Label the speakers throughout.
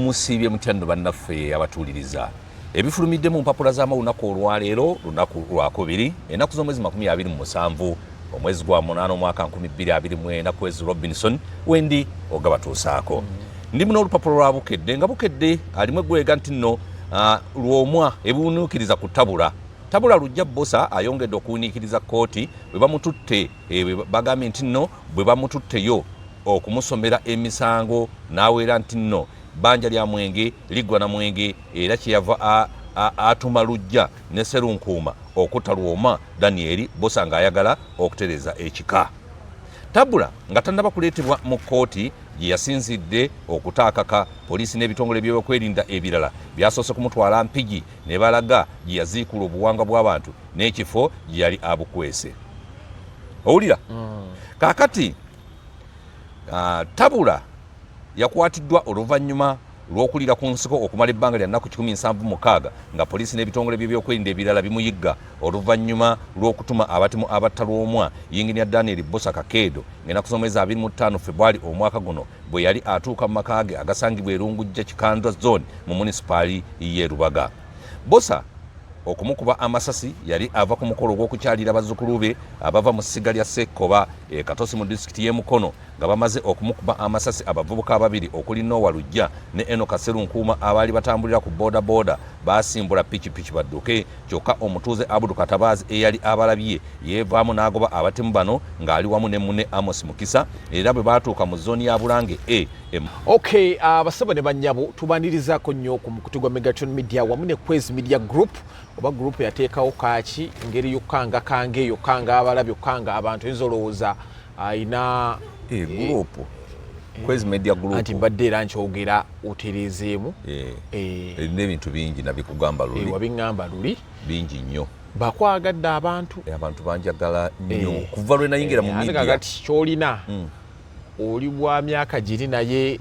Speaker 1: musiibye mutya nno bannaffe abatuuliriza ebifulumidde mu mpapula z'amawunaku olwaleero lunaku lwakubiri ennaku z'omwezi 27 omwezi gwa 8 omwaka 2024 kwezi Robinson wendi ogabatuusaako ndi muno olupapula lwa Bukedde nga Bukedde alimu eggwega nti nno Lwomwa ebiwuniikiriza ku Tabula lujja bosa ayongedde okuwuniikiriza kooti bwe bamututte bagambye nti nno bwe bamututteyo okumusomera emisango n'aweera nti nno banja lya mwenge liggwa na mwenge era kyeyava atuma lujja ne Serunkuuma okutta Lwomwa Daniel bosa ng'ayagala okutereza ekika. Tabula nga tannaba kuleetebwa mu kooti gye yasinzidde okutaakaka poliisi n'ebitongole by'ebyokwerinda ebirala byasoose kumutwala mpigi ne balaga gye yaziikula obuwangwa bw'abantu n'ekifo gye yali abukwese. Owulira? Kaakati Tabula yakwatiddwa oluvannyuma lw'okulira ku nsiko okumala ebbanga lya nnaku 176 nga poliisi n'ebitongole by'ebyokwerinda ebirala bimuyigga oluvannyuma lw'okutuma abatimu abatta Lwomwa yinginiya Daniel Bosa Kakeedo ng'ennaku z'omwezi 25 February omwaka guno bwe yali atuuka mu maka ge agasangibwa Erungujja Kikandwa Zone mu munisipaali y'e Rubaga. Bosa okumukuba amasasi yali ava ku mukolo gw'okukyalira bazzukulu be abava mu ssiga lya Sekkoba Katosi mu disitulikiti y'e Mukono nga bamaze okumukuba amasasi abavubuka ababiri okuli Nowa Lujja ne Enoka Serunkuuma abaali batambulira ku booda basimbula pikipiki badduke kyokka omutuuze Abudu Katabaazi eyali abalabye yeevaamu n'agoba abatemu bano ng'ali wamu ne munne Amos Mukisa era bwe baatuuka mu zooni ya Bulange
Speaker 2: Okay, basaba ne bannyabo tubanirizaako nnyo ku mukutu gwa Megatron Media wamu ne Kwezi Media Group oba group yateekawo kaaki ngeri yokkanga kange yokkanga abalabye yokkanga abantu ezolowooza ina
Speaker 1: group Kwezi Media Group
Speaker 2: anti mbadde era nkyogera otereezeemu
Speaker 1: erina ebintu bingi nabikugamba luli
Speaker 2: wabiŋŋamba luli
Speaker 1: bingi nnyo
Speaker 2: bakwagadde abantu
Speaker 1: banjagala nnyo kuva lwe nayingira mu media
Speaker 2: kati kyolina oli bwa myaka giri naye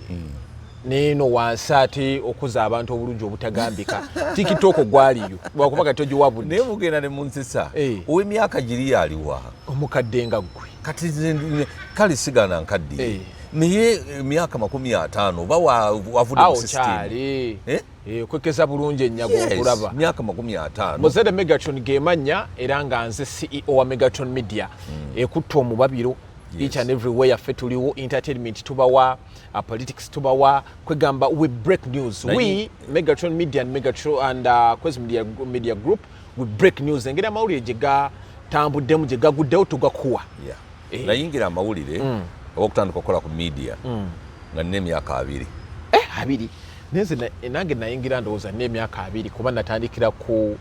Speaker 2: neno wansi ate okuza abantu obulungi obutagambika TikTok gwaliyo lwakuba kati ogiwabudde
Speaker 1: naye mugenda ne munsisa ow'emyaka giri yaliwa
Speaker 2: omukadde nga ggwe
Speaker 1: kati kale sigana nkadde naye emyaka 50 oba wavudde mu system
Speaker 2: kwekeza bulungi ennyago okulaba
Speaker 1: myaka 50
Speaker 2: Mozede Megatron gemanya era nga nze CEO wa Megatron Media ekutta omubabiro each and everywhere yaffe tuliwo entertainment tubawa politics tubawa kwegamba we break news we Megatron Media and Megatron and Kwezi Media Group we break news engeri amawulire gye gatambuddemu gye gaguddewo tugakuwa
Speaker 1: nayingira amawulire okutandika okukola ku media nga nina emyaka 2
Speaker 2: neze nange nayingira ndowooza n'emyaka 2 kuba natandikira ku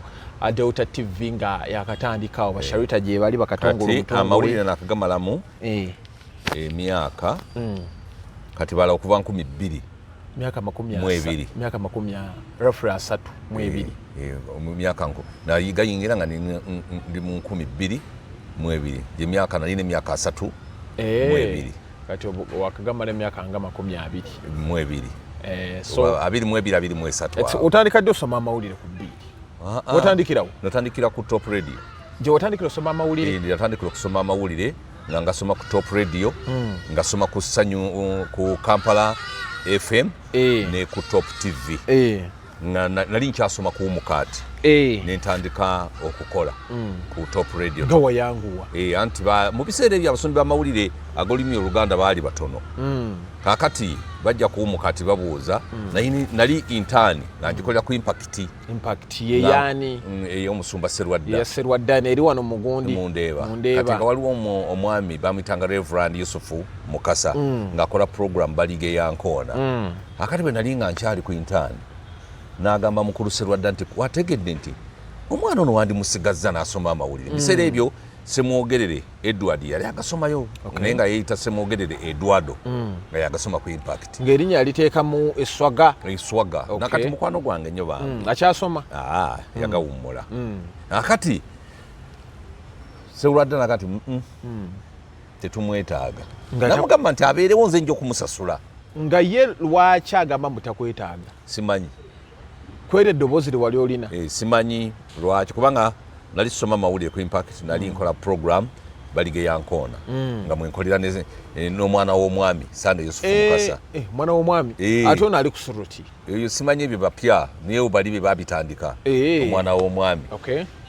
Speaker 2: Delta TV nga yakatandikawo basharita gye bali bakatongolo
Speaker 1: omutongole amawulire nakagamalamu emyaka kati bala okuva 2000
Speaker 2: myaka 30 myaka 30
Speaker 1: mu myaka nko nayigayingira nga ndi mu 2002 gye myaka nalina emyaka 3
Speaker 2: kati wakagamala emyaka nga 22
Speaker 1: so 23
Speaker 2: otandika dde osoma amawulire ku bbiri watandikirawo
Speaker 1: natandikira ku Top Radio
Speaker 2: gye watandikira osoma amawulire
Speaker 1: natandikira okusoma amawulire nga ngasoma ku Top Radio ngasoma ku Sanyu ku Kampala FM ne ku Top TV nali nkyasoma ku Mukaati nentandika okukola ku Top Radio
Speaker 2: gawa yanguwa
Speaker 1: anti mu biseera ebyo abasombi b'amawulire agolimi Oluganda baali batono kakati bajja ku Mukaati babuuza nali intern nangikolera ku impact
Speaker 2: ye yani
Speaker 1: ey'omusumba Serwadda
Speaker 2: Serwadda eri wano mugundi
Speaker 1: Mundeeba kati nga waliwo omwami bamuyitanga Reverend Yusufu Mukasa ng'akola program balige yankoona akati bwe nali nga nkyali ku intern n'agamba mukulu Serwadda nti wategedde nti omwana ono wandimusigazza n'asoma amawulire biseera ebyo Semwogerere Edward yali agasomayo naye nga yeeyita Semwogerere Eduardo nga yagasoma ku impact
Speaker 2: ng'erinnya yaliteeka mu eswaga
Speaker 1: nakati mukwano gwange nnyo bange
Speaker 2: akyasoma
Speaker 1: yagawummula akati Serwadda nakati tetumwetaaga namugamba nti abeerewo nze nja okumusasula
Speaker 2: nga ye lwaki agamba mutakwetaaga
Speaker 1: simanyi
Speaker 2: kwera eddoboozi lye wali olina
Speaker 1: simanyi lwaki kubanga nali soma mawulire ku impact nali nkola program balige yankona nga mwenkolera n'omwana w'omwami Sande Yusufu Mukasa
Speaker 2: mwana w'omwami ate ono ali ku Suruti
Speaker 1: eyo simanye ebyo bapya naye bali be babitandika omwana w'omwami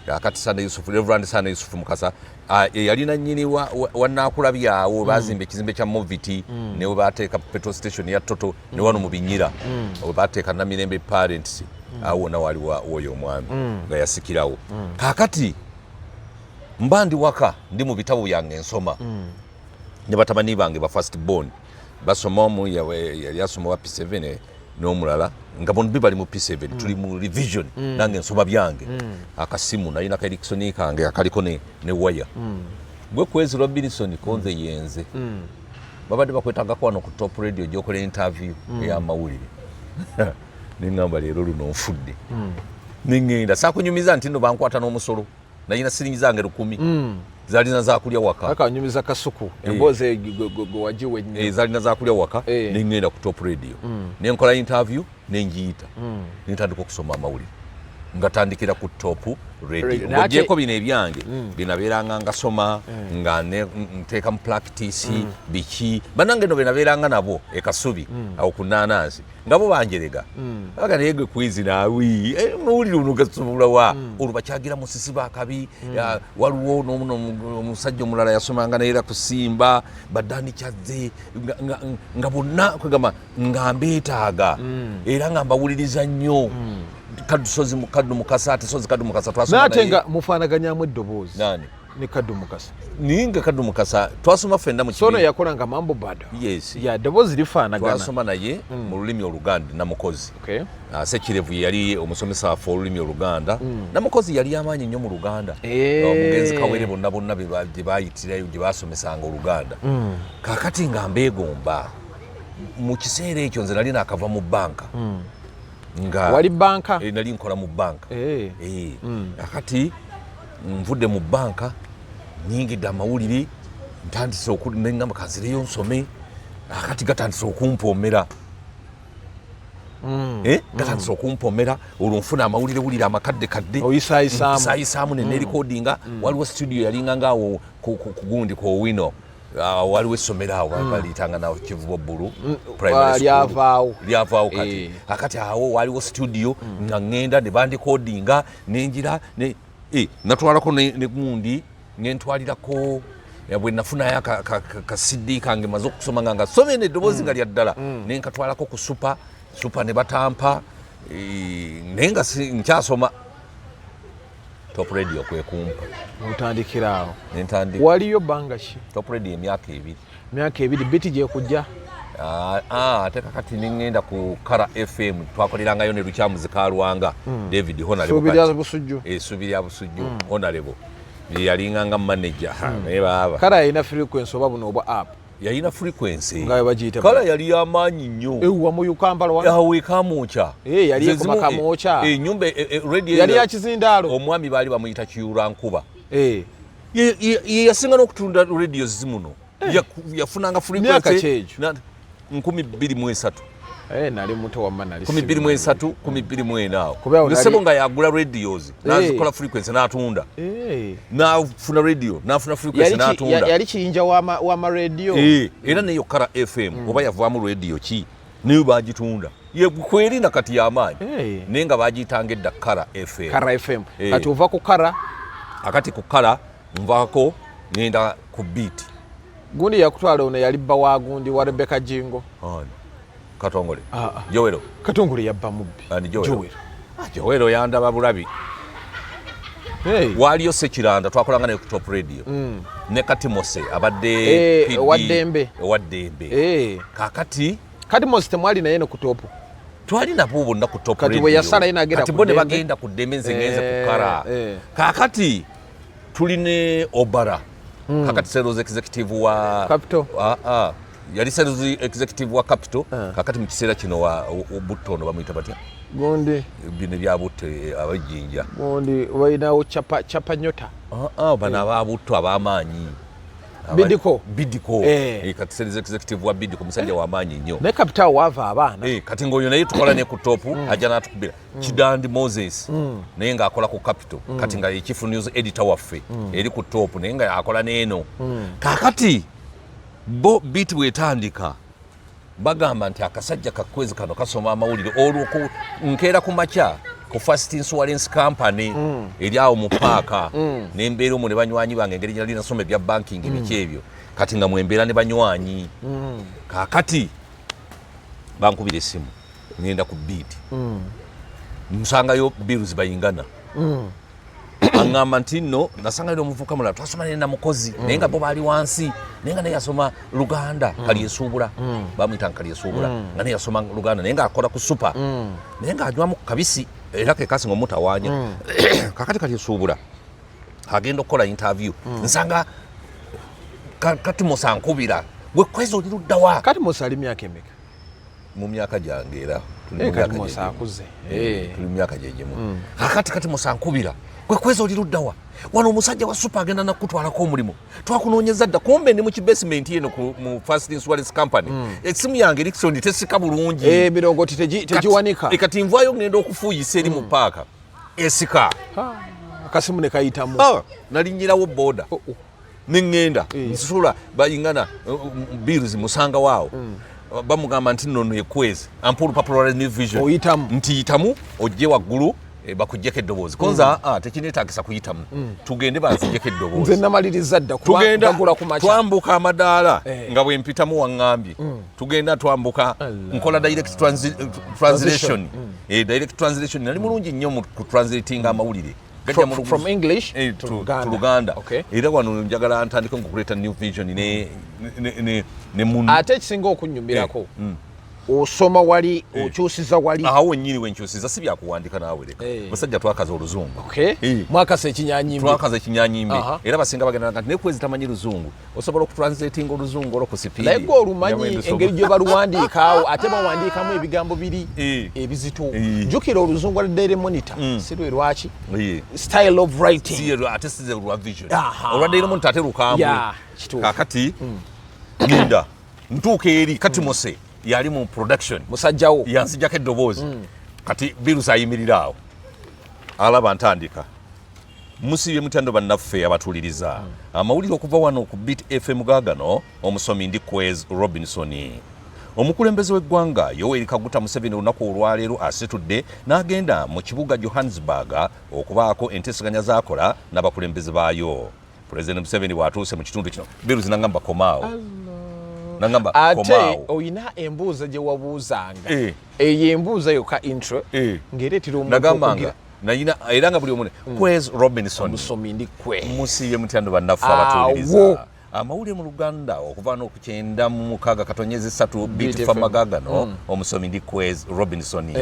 Speaker 1: akati Sande Yusufu Reverend Sande Yusufu Mukasa yalina nnyini wa Naakulabyawo bazimba ekizimbe kya Moviti ne we bateeka petrol station ya Toto ne wano mu Binyira we bateeka Namirembe Parents awo wonna wali oyo omwami nga yasikirawo kaakati mba ndi waka ndi mu bitabo byange ensoma ne batabani bange ba first born basoma omu yali asoma wa P7 n'omulala nga bombi bali mu P7 tuli mu revision nange nsoma byange akasimu nalina ka Ericsson kange akaliko ne waya gwe kwezi Robinson konze yenze babadde bakwetagako wano ku Top Radio gyokola interview ey'amawulire ningamba leero luno nfudde ningenda sakunyumiza nti nno bankwata n'omusolo nalina siringi zange 10 zalina zakulya waka
Speaker 2: akanyumiza kasuku emboze go wajiwe
Speaker 1: zalina zakulya waka ningenda ku Top Radio nenkola interview nenjiyita nintandika okusoma amawulire ngatandikira ku Top Radio ngojeko bino ebyange binabeeranga ngasoma nga nteeka mu practice biki banange no binabeeranga nabo ekasubi awo ku Nanansi ngabo banjerega aga nayegwe kwizi nawi mawulire unugasomula wa olubakyagira musisi bakabi waliwo n'omusajja omulala yasomanga naera kusimba badani kyazze nga bonna kwegamba nga mbeetaaga era nga mbawuliriza nnyo kadusozi mukaddu mukasa ate sozi kaddu mukasa twasoma
Speaker 2: naye nga mufaanaganyamu eddoboozi
Speaker 1: nani
Speaker 2: ne kaddu mukasa
Speaker 1: ninga kaddu mukasa twasoma fenda mu
Speaker 2: sono yakolanga mambo bado
Speaker 1: yes
Speaker 2: ya eddoboozi lifaanagana
Speaker 1: twasoma naye mu lulimi Oluganda Namukozi Sekirevu yali omusomesa waffe olulimi Oluganda Namukozi yali amaanyi nnyo mu Luganda omugenzi Kawere bonna gye baayitirayo gye basomesanga Oluganda kaakati nga mbeegomba mu kiseera ekyo nze nali naakava mu banka nga
Speaker 2: wali banka
Speaker 1: nali nkola mu banka akati nvudde mu banka nyingidde amawulire ntandise nengamba kanzireyo nsome akati gatandise okumpoomera gatandise okumpomera olwo nfuna amawulire wulire amakadde oyisayisaamu neneerikodinga waliwo studio yalinga ngaawo kugundi kwowino waliwo essomero awo baliyitanga nawo Kivubo Bulu lyavaawo kati akati awo waliwo studio nga ngenda ne bandikodinga nenjira natwalako ne gundi ngentwalirako bwe nafunayo ka CD kange maze okusoma nga nsomye neddoboozi nga lya ddala nenkatwalako ku supa ne batampa naye nga nkyasoma Top Radio kwekumpa
Speaker 2: otandikiraawo
Speaker 1: nentandika
Speaker 2: waliyo bbanga ki
Speaker 1: Top Radio emyaka
Speaker 2: 2 biti gyekujja
Speaker 1: ate kakati ningenda ku Kara FM twakolerangayo ne Lukyamuzi Kalwanga David Subirya Busujju Honorable yalinganga manager naye baba
Speaker 2: Kara yalina frequency oba buno obwa app
Speaker 1: yalina frequency
Speaker 2: ngayo bagiyita
Speaker 1: Kara yali amaanyi nnyo
Speaker 2: wa mu Kampala wa
Speaker 1: yawe kamocha
Speaker 2: yali ku makamocha
Speaker 1: nyumba radio
Speaker 2: yali ya Kizindaalo
Speaker 1: omwami bali bamuyita Kiyura Nkuba yasinga n'okutunda radio zimuno yafunanga frequency 23
Speaker 2: nali muto wa manali
Speaker 1: 23 24 nesebo nga yagula radios nazikola frequency n'atunda nafuna radio nafuna frequency n'atunda
Speaker 2: yali kiyinja wa ma radio
Speaker 1: era neyo Kara FM oba yavaamu radio ki niyo bagitunda yekweri nakati y'amaanyi naye nga bagiyitanga edda Kara FM
Speaker 2: kati ova ku Kara
Speaker 1: akati ku Kara nvaako ngenda ku beat
Speaker 2: gundi yakutwala ono yali bba wa gundi wa Rebecca Jingo
Speaker 1: Katongole Jowero
Speaker 2: Katongole yabba mubbi
Speaker 1: Jowero yandaba bulabi waliyo Sekiranda twakolanga ne ku Top Radio ne Katimose abadde waddembe kakati
Speaker 2: Katimose temwali naye no ku Top
Speaker 1: twali nabo bonna ku Top Radio
Speaker 2: kati bwe yasala inagera
Speaker 1: kati bone bagenda ku Dembe nzengenze ku Kara kakati tuline Obara kakati sales executive wa
Speaker 2: Capital
Speaker 1: yali sales executive wa Capital kakati mu kiseera kino wa Buttono bamuyita batya
Speaker 2: gondi
Speaker 1: bino bya Butte abajinja
Speaker 2: gondi wainawo chapa nyota
Speaker 1: bana ba Butto abamaanyi Bidiko kati sales executive wa Bidiko musajja wa maanyi nnyo
Speaker 2: ne capital wava abaana
Speaker 1: kati ngoyo naye tukola ne ku top ajja natukubira Kidandi Moses naye nga akola ku capital kati nga chief news editor waffe eri ku top naye nga akola n'eno kakati bo bit wetandika bagamba nti akasajja kakwezi kano kasoma amawulire olwo nkeera ku macha ku First Insurance Company eri awo mu paaka n'embeera omwo ne banywanyi bange engeri gye nali nasoma ebya banking biki ebyo kati nga mwembeera ne banywanyi kakati bankubira essimu ngenda ku beat nsangayo bills bayingana aŋŋamba nti nno nasangayo omuvubuka mulala twasoma ne namukozi naye nga bo baali wansi naye nga naye yasoma Luganda kalyesuubula bamuyita kalyesuubula nga naye yasoma Luganda naye nga akola ku super naye nga anywamu kabisi era ke kasinga omutawaanya kakati kalyesuubula agenda okukola interview nsanga kati musankubira gwe kwezi oli luddawa
Speaker 2: kati musali myaka emeka
Speaker 1: mu myaka gyange era
Speaker 2: tuli
Speaker 1: mu myaka gyegyimu kati musankubira gwe kwezi oli luddawa wano omusajja wa super agenda nakutwalako omulimu twakunoonyeza dda kumbe ndi mu kibasement yeno mu First Insurance Company esimu yange Erickson tesika bulungi
Speaker 2: emirongooti tegiwanika
Speaker 1: kati nvaayo ngenda okufuuyisa eri mu paaka esika
Speaker 2: akasimu ne kayitamu
Speaker 1: nalinyirawo boda neŋŋenda nsula bayingana bills musanga waawo bamugamba nti nno ekwezi ampa olupapula lwa New Vision
Speaker 2: oyitamu
Speaker 1: nti yitamu ojje waggulu bakuggyeko eddoboozi konza tekineetagisa kuyitamu tugende banziggyeko eddoboozi
Speaker 2: nze namaliriza dda
Speaker 1: tugenda twambuka amadaala nga bwe mpitamu waŋŋambye tugenda twambuka nkola direct translation direct translation nali mulungi nnyo ku translatinga amawulire
Speaker 2: from English to
Speaker 1: Luganda era wano njagala ntandike okuleeta New Vision ne munu
Speaker 2: ate ekisinga okunnyumirako osoma wali okyusiza wali
Speaker 1: awo nnyini wenkyusiza si byakuwandika naawe leka basajja twakaza oluzungu
Speaker 2: mwakasa ekinyanyimbe
Speaker 1: twakaza ekinyanyimbe era basinga bagenda nti nekwezi tamanyi luzungu osobola okutranslatinga oluzungu olwo ku sipiidi
Speaker 2: naye gwe olumanyi engeri gye baluwandiika awo ate bawandiikamu ebigambo biri ebizito jjukira oluzungu lwa Daily Monitor si lwe lwaki style of writing
Speaker 1: ate si lwa Vision olwa Daily Monitor ate lukambwe kakati ngenda ntuuka eri kati mose yali mu production
Speaker 2: musajjawo
Speaker 1: yanzijjako eddoboozi kati birusi ayimirira awo alaba ntandika musibye mutando bannaffe abatuuliriza amawulire okuva wano ku Beat FM gaagano omusomi ndi Kwez Robinson omukulembeze w'eggwanga Yoweri Kaguta Museveni olunaku olwaleero asitudde n'agenda mu kibuga Johannesburg okubaako enteeseganya z'akola n'abakulembeze baayo Pulezidenti Museveni bw'atuuse mu kitundu kino birusi nangamba komaawo nangamba
Speaker 2: ate oyina embuuza gye wabuuzanga eyo embuuza yokka intro ng'ereetera omuntu
Speaker 1: nayina era nga buli omu Kwez Robinson
Speaker 2: omusomi ndi kwe
Speaker 1: musiibye mutyando bannaffe abatuuliriza amawulire mu Luganda okuva n'okukyenda mu mukaaga katonyezi 3 Beat FM gaagano omusomi ndi Kwez Robinson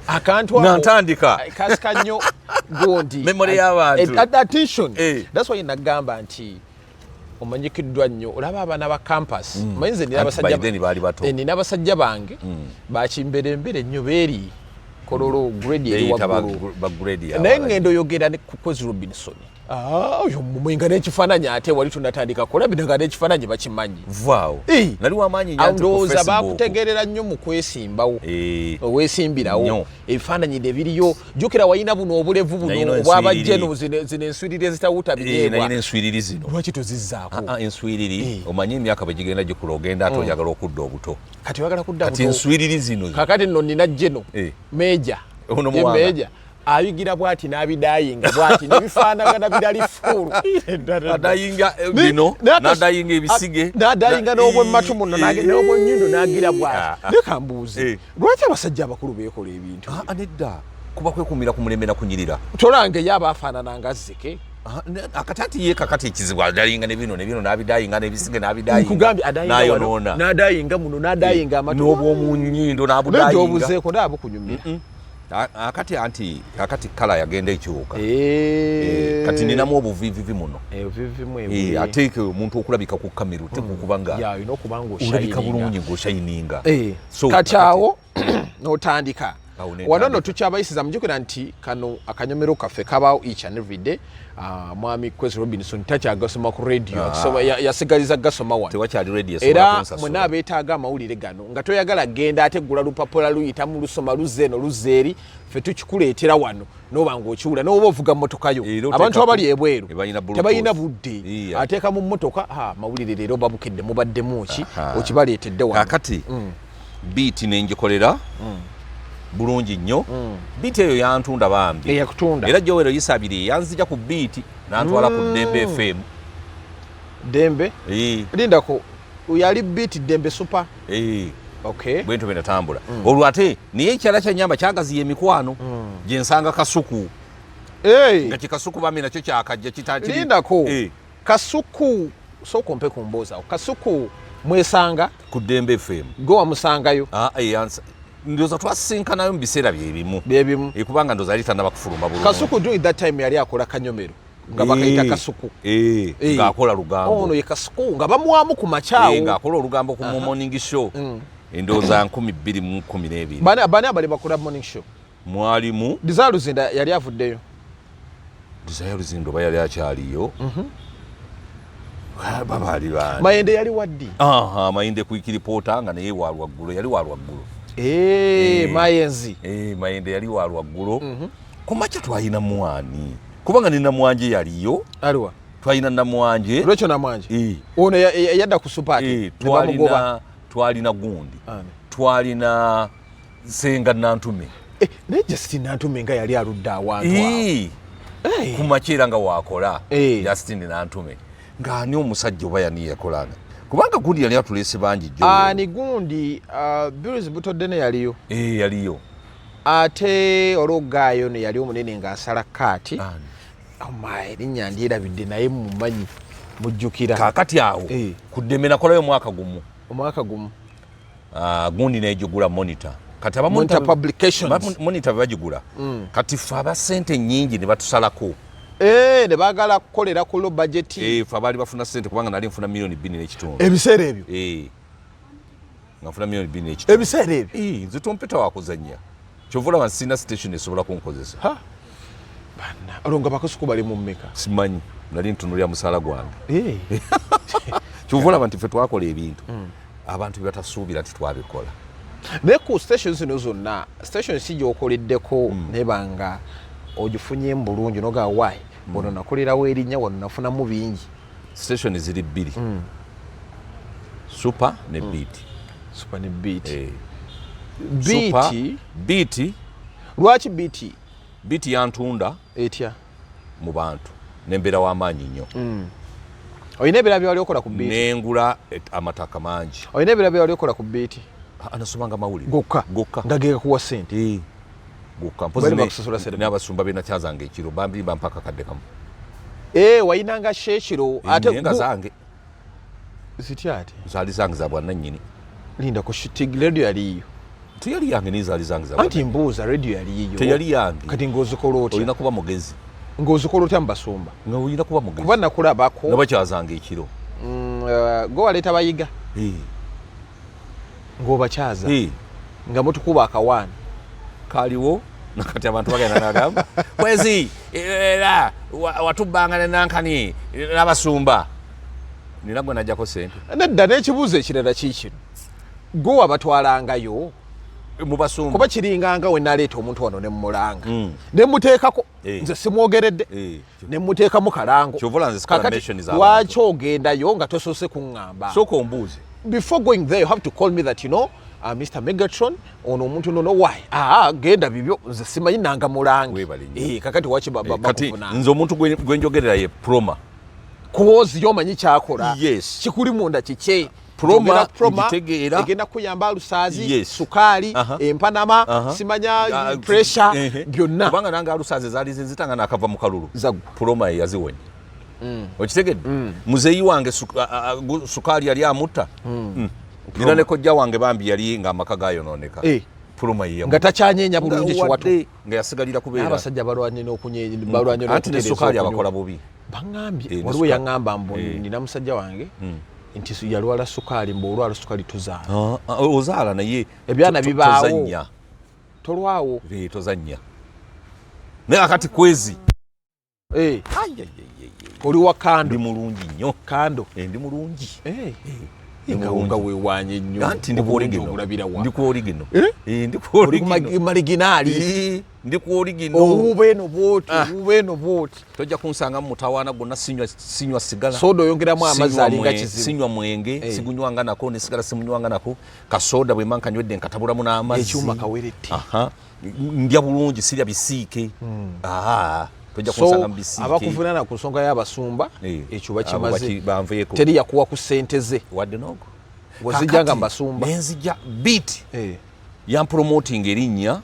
Speaker 2: akantu
Speaker 1: nga ntandika
Speaker 2: kasika nnyo gundi
Speaker 1: memory y'abantu
Speaker 2: attention that's why nagamba nti omanyikiddwa nnyo olaba abaana ba campus manyize nina abasajja bange bakimberembere nnyo beeri kololo grade eri waggulu naye ngendo oyogera ku Kwez Robinson oyo mumwenga n'ekifaananyi ate wali tunatandika kola binaga n'ekifaananyi bakimanyi
Speaker 1: vaawo nali wamaanyi
Speaker 2: ndowooza baakutegeerera nnyo mu kwesimbawo oweesimbirawo ebifaananyi ne biriyo jjukira wayina buno obulevu buno obwabajjeno zino enswiriri ezitawuta bireebwa
Speaker 1: enswiriri zino
Speaker 2: lwaki tozizzaako
Speaker 1: enswiriri omanyi emyaka bwe gigenda gikula ogenda ate oyagala okudda obuto
Speaker 2: kati oyagala kudda
Speaker 1: kati enswiriri zino
Speaker 2: kakati nno nina jjeno meeja meeja ayigira bwati n'abidayinga bwati nebifaanagana birali fuulu
Speaker 1: adayinga bino n'adayinga ebisige
Speaker 2: n'adayinga n'obwemmatu muno n'obwennyindo n'agira bwati nekambuuze lwaki abasajja abakulu beekola ebintu
Speaker 1: nedda kuba kwekuumira ku mulembe nakunyirira
Speaker 2: tolange ye aba afaanana zike
Speaker 1: akatati ye kakati ekizibu adayinga nebino n'abidayinga n'ebisige
Speaker 2: n'abidayinga n'adayinga muno n'adayinga amatu
Speaker 1: n'obwomunyindo n'abudayinga
Speaker 2: n'obuzeeko n'abukunyumira
Speaker 1: akati kala yagenda ekyuka kati ninamu obuvivivi muno ate omuntu okulabika ku kamera tekukubanga olabika bulungi ng'oshayininga
Speaker 2: kati awo n'otandika wanono tukyabayisiza mujukira nti kano akanyomero kaffe kabaawo each and every day. Mwami Kwezi Robinson takyagasoma ku radio yasigaliza gasoma wano
Speaker 1: tewakyali radio
Speaker 2: era mwena abeetaaga amawulire gano nga toyagala genda ateggula lupapula luyita mu lusoma luzeeno luzeeri ffe tukikuleetera wano noba ng'okiwula n'oba ovuga mmotoka yo abantu abali ebweru tebalina budde ateeka mu mmotoka mawulire leero babukedde mubaddemu ki okibaleetedde wano
Speaker 1: kakati biiti nengikolera bulungi nnyo biiti eyo yantunda bambi era Joel Yisabire yanzija ku biiti nantwala ku Dembe FM
Speaker 2: Dembe lindako yali biiti Dembe super okay
Speaker 1: bwento bena tambula olwo ate niye ekyala kya nyamba kyagaziye emikwano gye nsanga Kasuku nga kikasuku bami nakyo kyakajja kitati
Speaker 2: lindako Kasuku soko mpe kumboza Kasuku mwesanga
Speaker 1: ku Dembe FM
Speaker 2: go wamusangayo
Speaker 1: ndoza twasinkanayo mu biseera byebimu kubanga ndoza ali tannaba kufuluma bulungi
Speaker 2: Kasuku during that time yali akola kanyomero nga bakayita Kasuku
Speaker 1: ng'akola lugambo
Speaker 2: ono ye Kasuku nga bamuwamu ku makyawo
Speaker 1: ng'akola olugambo ku morning show endowooza 2012
Speaker 2: bani abali bakola morning show
Speaker 1: mwalimu
Speaker 2: Desire Luzinda yali avuddeyo
Speaker 1: Desire Luzinda oba yali akyaliyo babali bani
Speaker 2: Mayende yali waddi
Speaker 1: Mayende kuikiripota nga naye walwaggulu yali walwaggulu
Speaker 2: Mayenzi
Speaker 1: Mayende yali walwaggulu kumakya twalina mwani kubanga nina mwanje yaliyo
Speaker 2: aliwa
Speaker 1: twalina namwanje
Speaker 2: lwekyo namwanje ono yadda ku supati
Speaker 1: twalina gundi twalina senga nantume
Speaker 2: naye Justin Nantume nga yali aludde awantu
Speaker 1: kumakyera nga wakola Justin Nantume ng'ani omusajja oba yani yakolanga kubanga gundi yali atulese bangi jjo
Speaker 2: ni gundi Bills Butodde ne yaliyo
Speaker 1: yaliyo
Speaker 2: ate ologaayo ne yali omunene ng'asala kaati erinnya ndyerabidde naye mumanyi mujjukira
Speaker 1: kaakati awo ku Ddembe nakolayo omwaka gumu gundi nejugula monitor kati
Speaker 2: monitor publications
Speaker 1: monitor bagigula kati ffe abasente nnyingi ne batusalako
Speaker 2: ne baagala kukolera ku lo budget
Speaker 1: ffe abaali bafuna sente kubanga nali nfuna $2 n'ekitundu
Speaker 2: ebiseera ebyo
Speaker 1: nga nfuna $2 n'ekitundu
Speaker 2: ebiseera ebyo
Speaker 1: nze tompeta wakuzannya kyova olaba sina station esobola kunkozesa
Speaker 2: bana olonga Bakasuku bali mu mmeka
Speaker 1: simanyi nali ntunulira musaala gwange kyova olaba nti ffe twakola ebintu abantu bebatasuubira nti twabikola
Speaker 2: naye ku station zino zonna station si gyokoleddeko nebanga ogifunye bulungi noga wayi bono nakolerawo erinnya wano nafunamu bingi
Speaker 1: station ziri bbiri super ne beat
Speaker 2: super ne beat
Speaker 1: beat
Speaker 2: lwaki beat yantunda
Speaker 1: etya mu bantu nembeera w'amaanyi nnyo
Speaker 2: oyina ebirala byewali okola ku beat
Speaker 1: nengula amataka mangi
Speaker 2: oyina ebirala byewali okola ku beat
Speaker 1: anasomanga mawulire
Speaker 2: gokka ndageka kuwa sente
Speaker 1: gokka mpozi n'abasumba benakyazanga ekiro bambimba mpaka kadde kamu
Speaker 2: wayinanga shekiro ate
Speaker 1: nga zange
Speaker 2: zitya ate
Speaker 1: zaali zange za bwannannyini
Speaker 2: linda ku shooting radio yaliyo
Speaker 1: teyali yange nizaali zange za
Speaker 2: anti mbuuza radio yaliyo
Speaker 1: teyali yange
Speaker 2: kati ng'ozikola otya
Speaker 1: olina kuba mugezi
Speaker 2: ng'ozikola otya mu basumba
Speaker 1: nga olina kuba mugezi
Speaker 2: kuba nakulabako
Speaker 1: nabakyazanga ekiro
Speaker 2: gwe waleeta bayiga ng'obakyaza nga mutukuba akawaani
Speaker 1: kaliwo nakati abantu bagenda nagamba Kwezi era watubbanga nenankani n'abasumba nina gwe najjako sente
Speaker 2: nedda n'ekibuuzo ekirala kiikino gwe wabatwalangayo
Speaker 1: mu basumba
Speaker 2: kuba kiringanga we naleeta omuntu wano ne mmulanga ne muteekako nze simwogeredde ne muteekamu kalango lwaki ogendayo nga tosoose kuŋŋamba
Speaker 1: sooka ombuuze
Speaker 2: before going there you have to call me that you know Mr. Megatron ono omuntu nono why genda bibyo nze simanyi nanga mulange kakati waki
Speaker 1: kati nze omuntu gwenjogerera ye Proma
Speaker 2: kuwozi yomanyi kyakola kikuli munda kike
Speaker 1: Proma ngitegeera
Speaker 2: egenda kuyamba alusaazi sukaali empanama simanya pressure byonna
Speaker 1: kubanga nange alusaazi zaali zinzitanga nakava mu kalulu Proma yaziwonya okitegedde muzeeyi wange sukaali yali amutta nina ne kojja wange bambi yali nga amaka gayonooneka Proma
Speaker 2: nga takyanyenya bulungi kiwato
Speaker 1: nga yasigalira kubeera
Speaker 2: abasajja balwanye
Speaker 1: anti ne sukaali abakola bubi
Speaker 2: baŋŋambye waliwo yaŋŋamba mbu nina musajja wange nti yalwala sukaali mbu olwala sukaali tuzaala
Speaker 1: ozaala naye
Speaker 2: ebyana bibaawo tolwawo
Speaker 1: tozannya naye akati kwezi
Speaker 2: oli wa kando
Speaker 1: ndi mulungi nnyo
Speaker 2: kando
Speaker 1: ndi mulungi
Speaker 2: nga weewanye nnyo
Speaker 1: ndi ku original ndi ku original ndi ku original
Speaker 2: owubeeno bwoti
Speaker 1: tojja kunsanga mu mutawaana gonna sinywa sigala
Speaker 2: soda oyongeramu amazzi alinga kizibu
Speaker 1: sinywa mwenge sigunywanga nako ne sigala simunywanga nako kasoda bwe manka nywedde nkatabulamu n'amazzi
Speaker 2: ekyuma kawerette
Speaker 1: ndya bulungi sirya bisiike tojja kunsanga mu bisiike
Speaker 2: abakuvunaana ku nsonga y'abasumba ekyo bakimaze teri yakuwa ku ssente ze
Speaker 1: wadde nogo
Speaker 2: wazijjanga mu basumba
Speaker 1: nenzijja beat yampromoting erinnya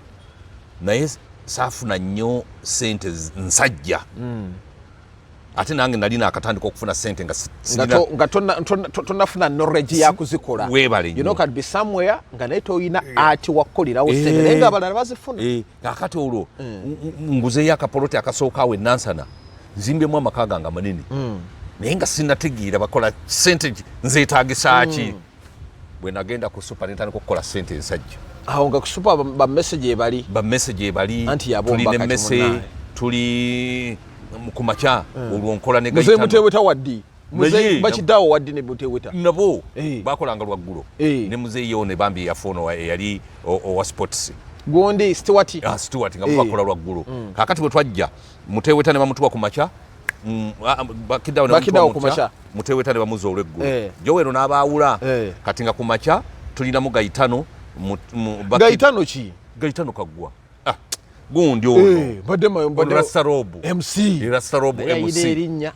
Speaker 1: naye saafuna nnyo ssente nsajja ate nange nali naakatandika okufuna ssente
Speaker 2: nga tonafuna knowledge yakuzikola
Speaker 1: weebale
Speaker 2: you know, could be somewhere nga naye toyina ati wakukolerawo ssente naye nga abalala bazifuna
Speaker 1: kakati olwo nguzeeyo akapoloti akasookaawo enansana nzimbemu amaka gange amanene naye nga sinnategeera bakola ssente nzeetaagisa ki bwe nagenda ku supa nentandika okukola ssente ensajja
Speaker 2: awo nga kusupa bamessage
Speaker 1: ebali
Speaker 2: anti yabomba
Speaker 1: tuli nemmese tuli ku makya olwo nkola ne
Speaker 2: muzeeyi muteweta waddi muzeeyi bakidaawo waddi ne muteweta
Speaker 1: nabo bakolanga lwaggulo ne muzeeyi yo ne bambi yafono eyali owa sports
Speaker 2: gondi Stewart
Speaker 1: nga bakola lwaggulo kakati bwe twajja muteweta ne bamutuwa ku makya bakidaawo ku makya muteweta ne bamuza olweggulo jowero n'abaawula kati nga ku makya tulinamu gayitano
Speaker 2: gayitano ki
Speaker 1: gayitano kaggwa gundi ono
Speaker 2: Rastarobu MC
Speaker 1: erinnya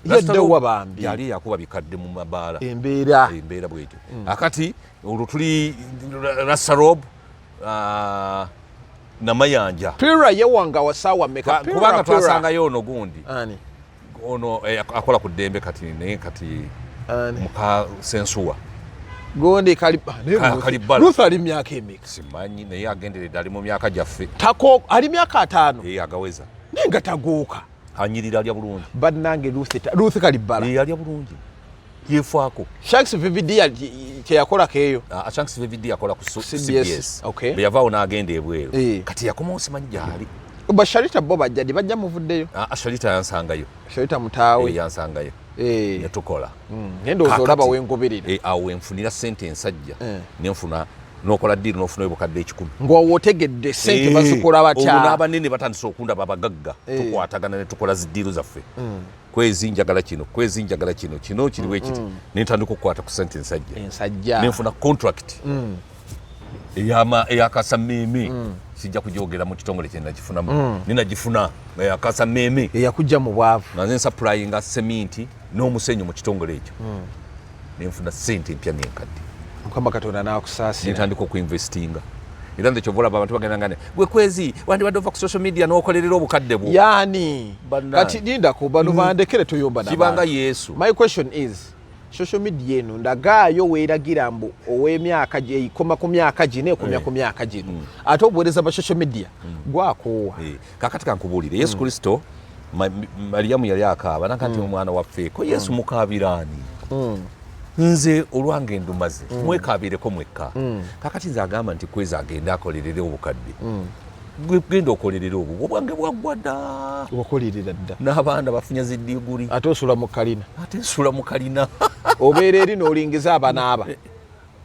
Speaker 2: yaddewa bambi
Speaker 1: yali yakuba bikadde mu mabaala
Speaker 2: embeera
Speaker 1: bwetyo akati olwo tuli Rastarobu namayanja
Speaker 2: pira yewanga wasaawa meka
Speaker 1: kubanga twasangayo ono gundi ono akola ku ddembe kati naye kati muka sensuwa
Speaker 2: gondi Ruth ali myaka emeka
Speaker 1: simanyi naye agenderedde ali mu myaka gyaffe
Speaker 2: tako ali myaka 5
Speaker 1: agaweza
Speaker 2: naye nga taguuka
Speaker 1: anyirira alya bulungi
Speaker 2: bannange Ruth Kalibbala
Speaker 1: alya bulungi yefaako
Speaker 2: Shanks VVD kyeyakola keeyo
Speaker 1: Shanks VVD yakola ku CBS bwe yavaawo n'agenda ebweru kati yakomawo simanyi gyali
Speaker 2: basharita bo bajjadi bajja muvuddeyo
Speaker 1: Sharita yansangayo
Speaker 2: Sharita mutaawe
Speaker 1: yansangayo netukola
Speaker 2: nendowooza olaba wengoberera
Speaker 1: awo wenfunira ssente ensajja nenfuna nokola ddiiri nofuna obukadde 10
Speaker 2: ng'owo otegedde ssente bazikola batya
Speaker 1: olwo n'abanene batandise okundaba abagagga tukwatagana ne tukola ziddiiru zaffe kwezi njagala kino kino kiriwo ekiti nentandika okukwata ku ssente ensajja nenfuna contract eyakasammeeme sijja kugyogera mu kitongole kye nagifunamu ninagifuna eyakasammeeme
Speaker 2: eyakujja mu bwavu
Speaker 1: nanze nsapurayinga seminti n'omusenyu mu kitongole ekyo nenfuna ssente empya n'enkadde
Speaker 2: mukama katonda n'akusaasira
Speaker 1: nentandika okuinvestinga era nze kyova olaba abantu bagenda ngane gwe kwezi wandibadde ova ku social media n'okolerera obukadde bwo
Speaker 2: yaani kati lindako bano bandekere toyomba
Speaker 1: kibanga Yesu.
Speaker 2: My question is social media eno ndagaayo weeragira mbu ow'emyaka gy'ekoma ku myaka gino ekomya ku myaka gino ate obuweereza ba social media gwakoowa
Speaker 1: kakati kankubuulire Yesu Kristo Mariyamu yali akaaba nakati omwana waffeeko Yesu mukaabiraani nze olwange endumaze mwekaabireko mwekka kakati nze agamba nti kwezi agende akolerere obukadde genda okolerera obwo obwange bwaggwa dda
Speaker 2: wakolerera dda
Speaker 1: n'abaana bafunya ziddiguli
Speaker 2: ate osula mu kalina
Speaker 1: ate nsula mu kalina
Speaker 2: obeera eri n'olingiza abanaaba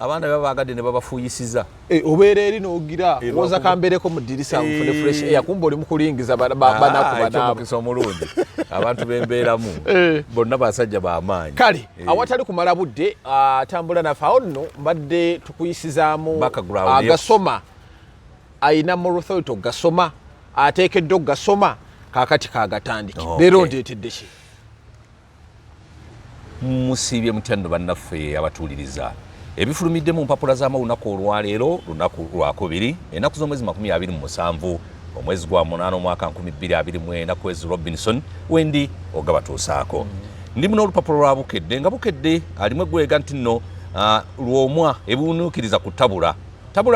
Speaker 1: abaana babagadde ne babafuuyisiza
Speaker 2: obeera eri n'ogira owoza kambereko mu ddirisa nfune fresh air kumba oli mu kulingiza banaku
Speaker 1: omulungi abantu bembeeramu bonna basajja b'amaanyi
Speaker 2: kale awatali kumala budde atambula nafe awo nno mbadde tukuyisizaamu agasoma ayina moral authority ogasoma ateekeddwa ogasoma kaakati kagatandike leero ndeetedde ki
Speaker 1: musiibye mutya nno bannaffe abatuuliriza ebifulumidde mu mpapula z'amawunaku olwaleero lunaku lwakubiri ennaku z'omwezi 27 omwezi gwa 8 omwaka 2024 kwezi Robinson wendi ogabatuusaako ndi muno olupapula lwa bukedde nga bukedde alimu eggwega nti nno Lwomwa ebiwuniikiriza ku Tabula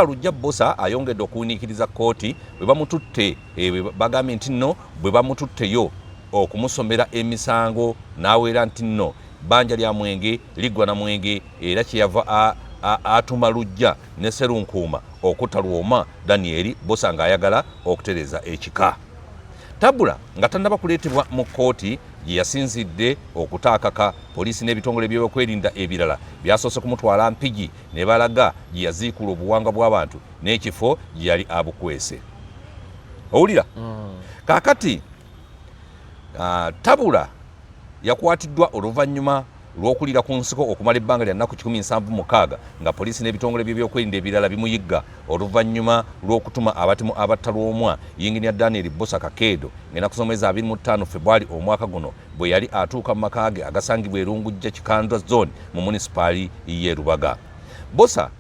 Speaker 1: lujja bosa ayongedde okuwuniikiriza kooti bwe bamututte bagambye nti nno bwe bamututteyo okumusomera emisango n'aweera nti nno bbanja lya mwenge liggwa na mwenge era kyeyava atuma Lujja ne Sserunkuuma okutta Lwomwa Daniel Bosa ng'ayagala okutereza ekika. Tabula nga tannaba kuleetebwa mu kkooti gye yasinzidde okutaakaka, poliisi n'ebitongole by'ebyokwerinda ebirala byasoose kumutwala Mpigi ne balaga gye yaziikula obuwangwa bw'abantu n'ekifo gye yali abukwese. Owulira? Kaakati Tabula yakwatiddwa oluvannyuma lw'okulira ku nsiko okumala ebbanga lya nnaku 176 nga poliisi n'ebitongole by'ebyokwerinda ebirala bimuyigga oluvannyuma lw'okutuma abatimu abatta Lwomwa Yinginiya Daniel Bosa Kakeedo ng'ennaku z'omwezi 25 Februari omwaka guno bwe yali atuuka mu maka ge agasangibwa Erungujja Kikandwa Zone mu munisipaali y'e Rubaga. Bosa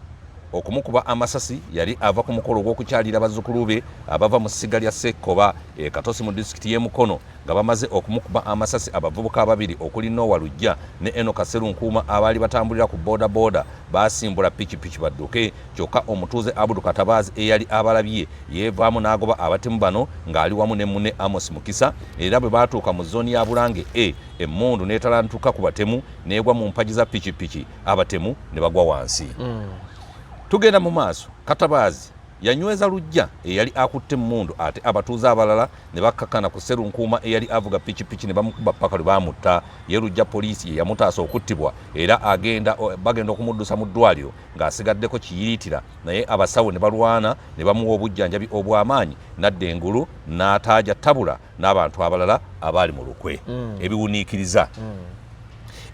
Speaker 1: okumukuba amasasi yali ava ku mukolo gw'okukyalira bazzukulu be abava mu ssiga lya Ssekkoba Katosi mu disitulikiti y'e Mukono nga bamaze okumukuba amasasi abavubuka ababiri okuli Nowa Lujja ne Enoka Sserunkuuma abaali batambulira ku booda booda baasimbula pikipiki badduke, kyokka omutuuze Abdul Katabaazi eyali abalabye yeevaamu n'agoba abatemu bano ng'ali wamu ne munne Amos Mukisa, era bwe baatuuka mu zooni ya Bulange emmundu n'etalantuka ku batemu n'egwa mu mpagi za pikipiki, abatemu ne bagwa wansi. Tugenda mu maaso, Katabaazi yanyweza Lujja eyali akutte emmundu ate abatuuze abalala ne bakkakana ku Sserunkuuma eyali avuga pikipiki ne bamukuba paka lwe baamutta. Ye Lujja poliisi ye yamutaasa okuttibwa era bagenda okumuddusa mu ddwaliro ng'asigaddeko kiyiriitira, naye abasawo ne balwana ne bamuwa obujjanjabi obw'amaanyi n'adda engulu n'ataaja Tabula n'abantu abalala abaali mu Lukwe.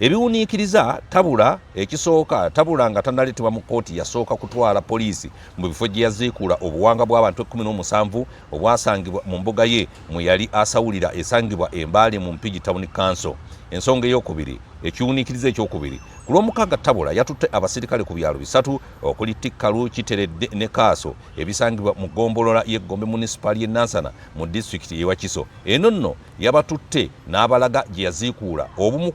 Speaker 1: Ebiwuniikiriza Tabula ekisooka, Tabula nga tannaleetebwa mu kkooti yasooka kutwala poliisi mu bifo gye yaziikula obuwanga bw'abantu 17 obwasangibwa mu mbuga ye mwe yali asawulira esangibwa Embaale mu Mpigi Town Council. Ensonga ey'okubiri, ekiwuniikiriza ekyokubiri, ku Lwomukaaga Tabula yatutte abasirikale ku byalo 3 okuli Tikkalu, Kiteredde ne Kaaso ebisangibwa mu ggombolola y'Egombe munisipaali y'e Nansana mu disitulikiti y'e Wakiso. Eno nno yabatutte n'abalaga gye yaziikuula obumu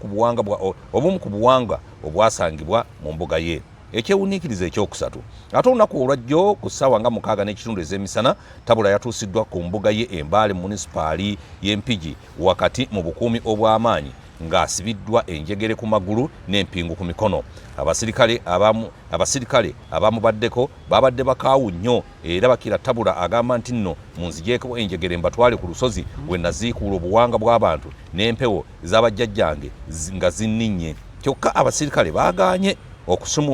Speaker 1: ku buwangwa obwasangibwa mu mbuga ye. Ekyewuniikiriza ekyokusatu, ate olunaku olwajjo ku ssaawa nga 6:30 ez'emisana, Tabula yatuusiddwa ku mbuga ye Embaale munisipaali y'e Mpigi wakati mu bukuumi obw'amaanyi ng'asibiddwa enjegere ku magulu n'empingu ku mikono. Abasirikale abamubaddeko babadde bakaawu nnyo era bakira Tabula agamba nti nno munzigyeko enjegere mbatwale ku lusozi we naziikuula obuwanga bw'abantu n'empewo z'abajjajjange nga zinninnye. Kyokka abasirikale baagaanye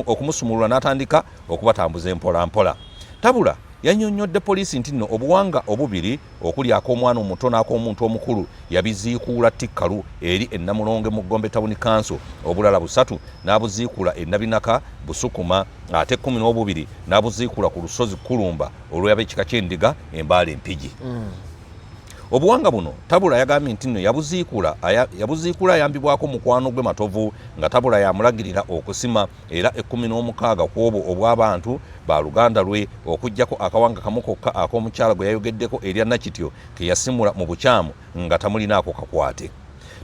Speaker 1: okumusumulula n'atandika okubatambuza empola mpola. Tabula yannyonnyodde poliisi nti nno obuwanga obubiri okuli ak'omwana omuto n'ak'omuntu omukulu yabiziikuula Tikkalu eri e Namulonge mu Gombe Town Council, obulala 3 n'abuziikuula e Nabinaka Busukuma, ate 12 n'abuziikuula ku lusozi Kulumba olw'ab'ekika ky'Endiga Embaale Mpigi. Obuwanga buno Tabula yagambye nti nno yabuziikula ayambibwako mukwano gwe Matovu nga Tabula yamulagirira okusima, era 16 ku obwo obw'abantu ba luganda lwe okuggyako akawanga kamu kokka ak'omukyala gwe yayogeddeko erya Nakityo ke yasimula mu bukyamu nga tamulinaako kakwate.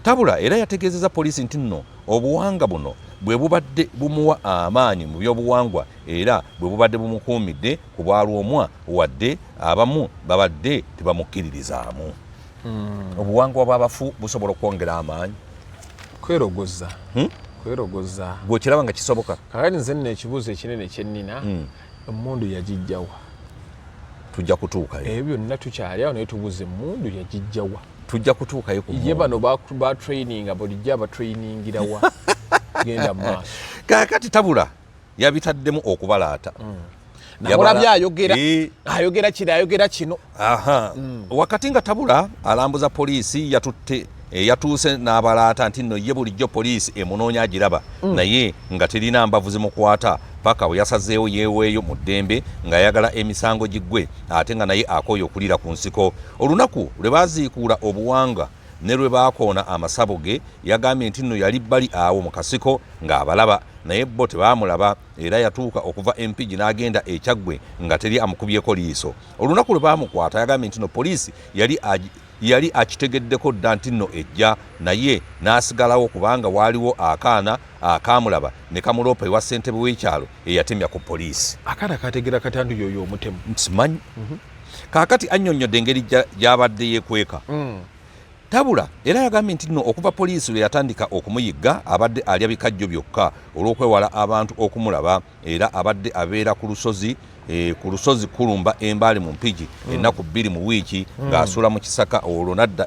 Speaker 1: Tabula era yategeezezza poliisi nti nno obuwanga buno bwe bubadde bumuwa amaanyi mu byobuwangwa era bwe bubadde bumukuumidde ku bwa Lwomwa wadde abamu babadde tebamukkiririzaamu. Obuwangwa bw'abafu busobola okwongera amaanyi.
Speaker 2: Kwerogoza.
Speaker 1: Bw'okiraba nga kisoboka.
Speaker 2: Kakati nze nno ekibuuzo ekinene kye nnina, emmundu yagijjawa?
Speaker 1: Tujja kutuukayo.
Speaker 2: Ebyo byonna tukyali awo naye tubuuze emmundu yagijjawa?
Speaker 1: Tujja kutuukayo ku
Speaker 2: ye bano ba training bulijjo abatrainingira wa genda mu maaso.
Speaker 1: Kaakati Tabula yabitaddemu okubalaata.
Speaker 2: Namulabye ayogera kino.
Speaker 1: Wakati nga Tabula alambuza poliisi yatuuse n'abalaata nti nno ye bulijjo poliisi emunoonya agiraba naye nga terina mbavu zimukwata paka bwe yasazeewo yeeweeyo mu ddembe ng'ayagala emisango giggwe ate nga naye akooye okulira ku nsiko. Olunaku lwe baaziikuula obuwanga ne lwe baakoona amasabo ge yagambye nti nno yali bbali awo mu kasiko ng'abalaba naye bo tebaamulaba era yatuuka okuva Mpigi n'agenda ekyaggwe nga teri amukubyeko liiso. Olunaku lwe baamukwata yagambye nti nno poliisi yali akitegeddeko dda nti nno ejja naye n'asigalawo kubanga waaliwo akaana akaamulaba ne kamuloopa ewa ssentebe w'ekyalo eyatemya ku poliisi.
Speaker 2: Akaana kategeera katandu yoyo omutemu
Speaker 1: simanyi. Kaakati annyonnyodde engeri gy'abadde yeekweka. Tabula era yagambye nti nno okuva poliisi lwe yatandika okumuyigga abadde alya bikajjo byokka olw'okwewala abantu okumulaba era abadde abeera ku lusozi kulumba embaali mu mpigi ennaku 2 mu wiiki ng'asula mu kisaka olwo nadda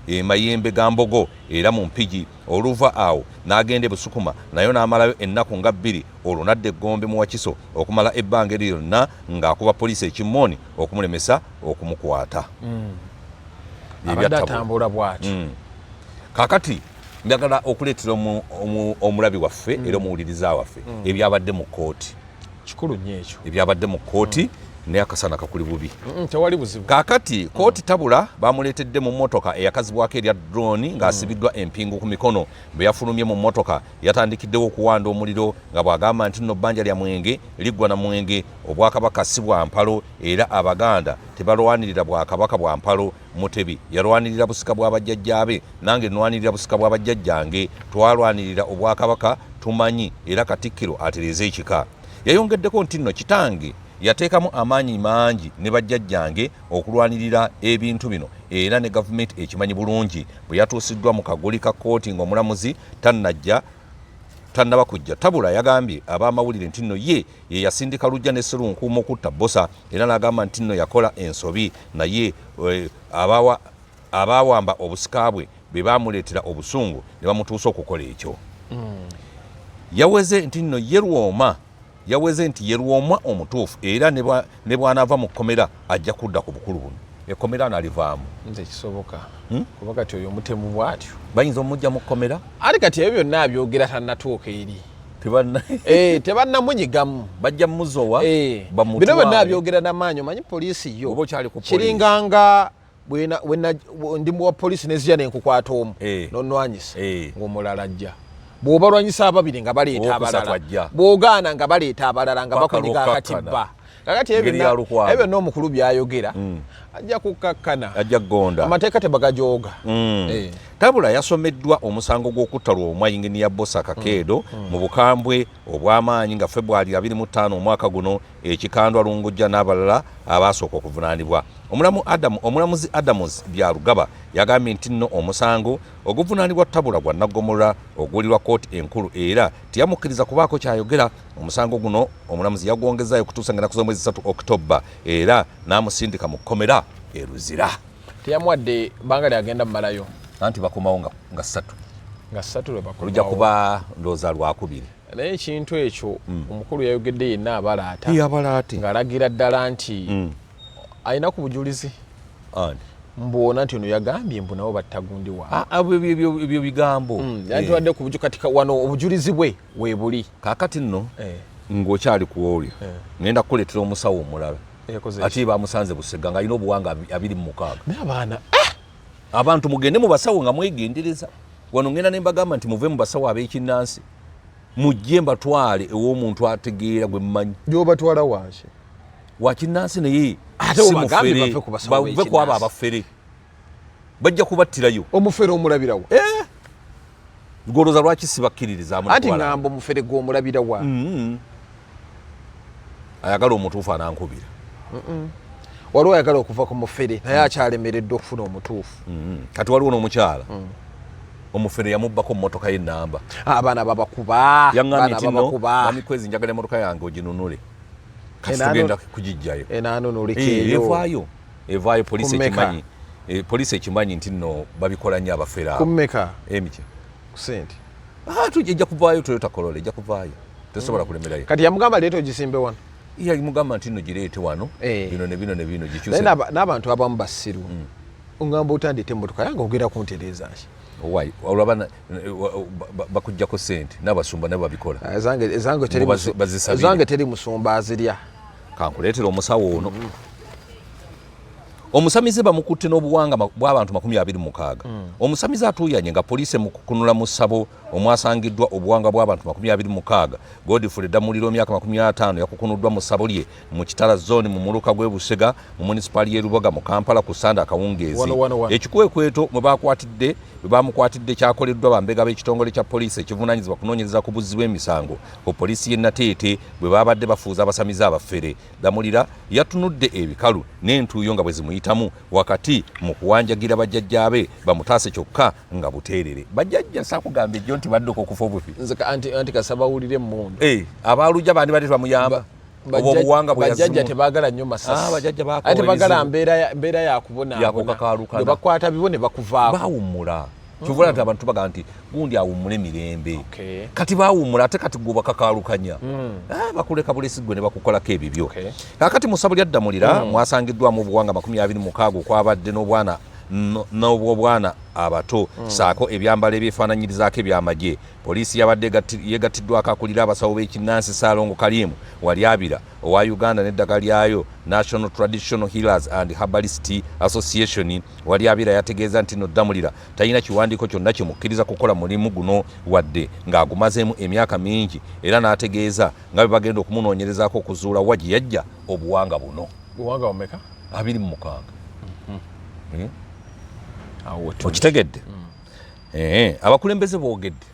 Speaker 1: emayembe ga mbogo era mu mpigi oluva awo n'agenda e Busukuma nayo n'amalayo ennaku nga 2 olwo nadda eggombe mu Wakiso okumala ebbanga eryo lyonna ng'akuba poliisi ekimmooni okumulemesa okumukwata.
Speaker 2: Abadde atambula bw'atyo.
Speaker 1: Kaakati njagala okuleetera omulabi waffe era omuwuliriza waffe ebyabadde mu kkooti.
Speaker 2: Kikulu nnyo ekyo.
Speaker 1: Ebyabadde mu kkooti naye akasana kakuli bubi.
Speaker 2: Tewali buzibu.
Speaker 1: Kaakati kkooti Tabula bamuleetedde mu mmotoka eyakazibwako erya drone ng'asibiddwa empingu ku mikono. Bwe yafulumye mu mmotoka yatandikiddewo okuwanda omuliro nga bw'agamba nti nno bbanja lya mwenge liggwa na mwenge, obwakabaka si bwa mpalo era Abaganda tebalwanirira bwakabaka bwa mpalo. Mutebi yalwanirira busika bwa bajjajjaabe, nange nwanirira busika bwa bajjajjange, twalwanirira obwakabaka tumanyi era Katikkiro atereeza ekika. Yayongeddeko nti nno kitange yateekamu amaanyi mangi ne bajjajjange okulwanirira ebintu bino era ne gavumenti ekimanyi bulungi. Bwe yatuusiddwa mu kaguli ka kkooti ng'omulamuzi tannaba kujja, Tabula yagambye ab'amawulire nti nno ye yasindika Lujja ne Sserunkuuma okutta Bosa era n'agamba nti nno yakola ensobi naye abaawamba obusika bwe be baamuleetera obusungu ne bamutuusa okukola ekyo. Yaweze nti nno ye Lwomwa omutuufu era ne bw'anaava mu kkomera ajja kudda ku bukulu buno. Ekkomera analivaamu.
Speaker 2: Nze kisoboka. Kuba kati oyo omutemu bw'atyo.
Speaker 1: Bayinza omujja mu kkomera?
Speaker 2: Ali kati ebyo byonna abyogera tannatuuka eri. Tebannamunyigamu.
Speaker 1: Bajja muzowa
Speaker 2: bino byonna abyogera n'amaanyi. Omanyi poliisi yo kiringanga ndi muwa poliisi nezija nenkukwata omu nonnwanyisa ng'omulala ajja. Bw'obalwanyisa ababiri nga baleeta abalala, bw'ogaana nga baleeta abalala nga bakunyiga akatibba. Kakati ebyo n'omukulu byayogera ajja kukkakkana,
Speaker 1: ajja ggonda,
Speaker 2: amateeka tebagajooga.
Speaker 1: Tabula yasomeddwa omusango gw'okutta Lwomwa yingini ya Bosa Kakeedo mu bukambwe obw'amaanyi nga February 25 omwaka guno, ekikandwa Lungujja n'abalala abaasooka okuvunaanibwa. Omulamuzi Adamus Byalugaba yagambye nti nno omusango oguvunaanibwa Tabula gwa nnaggomolwa ogulirwa kkooti enkulu era teyamukkiriza kubaako kyayogera. Omusango guno omulamuzi yagwongezaayo okutuusa nga nakuza mwezi 3 Oktoba era n'amusindika mu kkomera e Luzira.
Speaker 2: Teyamuwadde bbanga lyagenda mu malayo.
Speaker 1: Anti bakomawo nga 3.
Speaker 2: Nga 3 lwe bakomawo.
Speaker 1: Lujja kuba ndooza Lwakubiri.
Speaker 2: Naye ekintu ekyo omukulu yayogedde yenna abalaata.
Speaker 1: Abalaate.
Speaker 2: Ng'alagira ddala nti alina ku bujulizi. Mbwona nti ono yagambye mbu nabo battagundi waabwe.
Speaker 1: Ebyo bigambo.
Speaker 2: Yatuwadde ku bujukatika wano obujulizi bwe weebuli.
Speaker 1: Kaakati nno ng'okyali ku olyo ngenda kukuleetera omusawo omulala. Ate bamusanze Busega ng'alina obuwanga 26.
Speaker 2: Naye abaana
Speaker 1: abantu mugende mu basawo nga mwegendereza. Wano ngenda ne mbagamba nti muve mu basawo ab'ekinnansi mujje mbatwale ew'omuntu ategeera gwe mmanyi.
Speaker 2: Gy'obatwala wansi
Speaker 1: wakinnansi naye
Speaker 2: ate obagambye
Speaker 1: bave ku abo abafere bajja kubattirayo.
Speaker 2: Omufere omulabirawo
Speaker 1: golooza lwaki sibakkiririzaamu
Speaker 2: ati ngamba omufere gw'omulabirawa
Speaker 1: ayagala omutuufu anankubira.
Speaker 2: Waliwo ayagala okuva ku mufere naye akyalemereddwa okufuna omutuufu.
Speaker 1: Kati waliwo n'omukyala omufere yamubbako mmotoka y'ennamba.
Speaker 2: Abaana babakuba.
Speaker 1: Yaŋŋambye nti nno Namikwezi njagala emmotoka yange oginunule. Kati tugenda kugijjayo. Evaayo poliisi ekimanyi nti nno babikola nnyo abafere abo.
Speaker 2: Kummeka?
Speaker 1: Emike.
Speaker 2: Ku ssente.
Speaker 1: Ejja kuvaayo Toyota Corolla ejja kuvaayo. Tesobola kulemerayo.
Speaker 2: Kati yamugamba leeta ogisimbe wano.
Speaker 1: Yamugamba nti nno gireete wano. Bino ne bino gikyuse.
Speaker 2: N'abantu abamu basiru. Ongamba otandite emmotoka yange ogenda kuntereeza ki?
Speaker 1: Olaba bakuggyako ssente n'abasumba nabo babikola.
Speaker 2: Ezange teri musumba azirya.
Speaker 1: Kankuleetera omusawo ono. Omusamize bamukutte n'obuwanga bw'abantu 26. Omusamize atuuyanye nga poliisi mu kukunula mu ssabo omwasangiddwa obuwanga bw'abantu 26. Godfrey Damuliro emyaka 50 yakukunuddwa mu ssabo lye mu Kitala Zone mu muluka gw'e Busega mu munisipaali y'e Luboga mu Kampala ku Sanda akawungeezi. Ekikwekweto mwe baakwatidde bamukwatidde kyakoleddwa bambega b'ekitongole kya poliisi ekivunaanyizibwa kunoonyereza ku buzzi bw'emisango ku poliisi y'e Nateete bwe babadde bafuuza abasamize abaffere. Damulira yatunudde ebikalu n'entuuyo nga bwe zimuyitamu wakati mu kuwanjagira bajjajjaabe bamutaase kyokka nga buteerere. Bajjajja saakugamba ejjo nti badduka okufa obufi.
Speaker 2: Nze anti kasaba wulire emmundu.
Speaker 1: Abaalujja bandi badde bamuyamba. Obuwanga bwe yazimu.
Speaker 2: Bajjajja tebaagala nnyo masasi.
Speaker 1: Bajjajja baakoola.
Speaker 2: Ate baagala mbeera yakubonaabona.
Speaker 1: Yakukakaalukana.
Speaker 2: Bwe bakwata bibone bakuvaako.
Speaker 1: Baawummula. Kyovula nti abantu baga nti gundi awummule mirembe. Kati baawummula ate kati gwe bakakaalukanya. Bakuleka bulesigwe ne bakukolako ebibyo. Kakati mu ssabu lya Damulira mwasangiddwamu obuwanga 26 okwabadde n'obwana abato saako ebyambalo ebyefaananyirizaako ebyamagye. Poliisi yabadde yegattiddwako akulira abasawo b'ekinnansi Ssaalongo Kalimu Walyabira owa Uganda n'eddagala lyayo National Traditional Healers and Herbalist Association. Walyabira yategeeza nti no Damulira talina kiwandiiko kyonna kimukkiriza kukola mulimu guno wadde ng'agumazeemu emyaka mingi, era n'ategeeza nga bwe bagenda okumunoonyerezaako okuzuula wa gye yajja obuwanga buno.
Speaker 2: Buwanga bumeka?
Speaker 1: 26. Okitegedde? Abakulembeze boogedde.